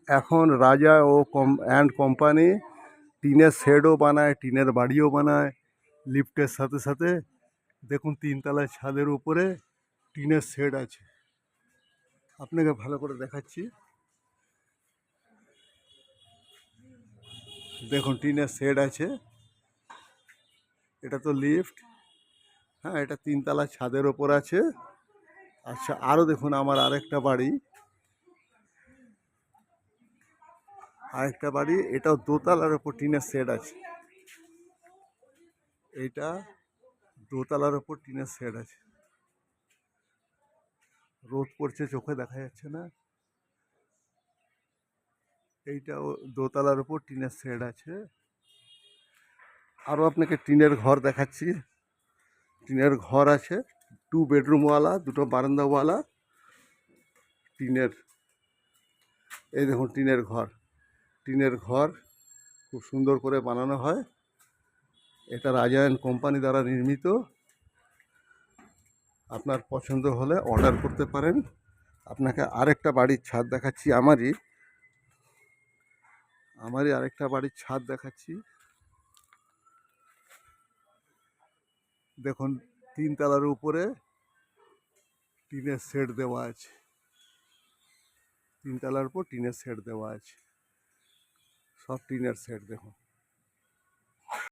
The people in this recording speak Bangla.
এখন রাজা ও কোম্পানি টিনের শেডও বানায়, টিনের বাড়িও বানায় লিফটের সাথে সাথে। দেখুন 3 তলায় ছাদের উপরে টিনের শেড আছে, আপনাকে ভালো করে দেখাচ্ছি। দেখুন টিনের শেড আছে, এটা তো লিফট। হ্যাঁ, এটা 3 তলা ছাদের ওপর আছে। আচ্ছা, আরও দেখুন আমার আরেকটা বাড়ি, এটাও 2তলার ওপর টিনের শেড আছে। এইটা 2তলার ওপর টিনের শেড আছে। রোদ পড়ছে, চোখে দেখা যাচ্ছে না। এইটাও 2তলার উপর টিনের শেড আছে। আরও আপনাকে টিনের ঘর দেখাচ্ছি। টিনের ঘর আছে, 2 বেডরুমওয়ালা, 2টো বারান্দাওয়ালা টিনের। এই দেখুন টিনের ঘর। টিনের ঘর খুব সুন্দর করে বানানো হয়। এটা রাজা অ্যান্ড কোম্পানি দ্বারা নির্মিত। আপনার পছন্দ হলে অর্ডার করতে পারেন। আপনাকে আরেকটা বাড়ির ছাদ দেখাচ্ছি, আমারই আরেকটা বাড়ির ছাদ দেখাচ্ছি। দেখুন 3তলার উপরে টিনের শেড দেওয়া আছে। 3তলার উপর টিনের শেড দেওয়া আছে, সব টিনের শেড দেখুন।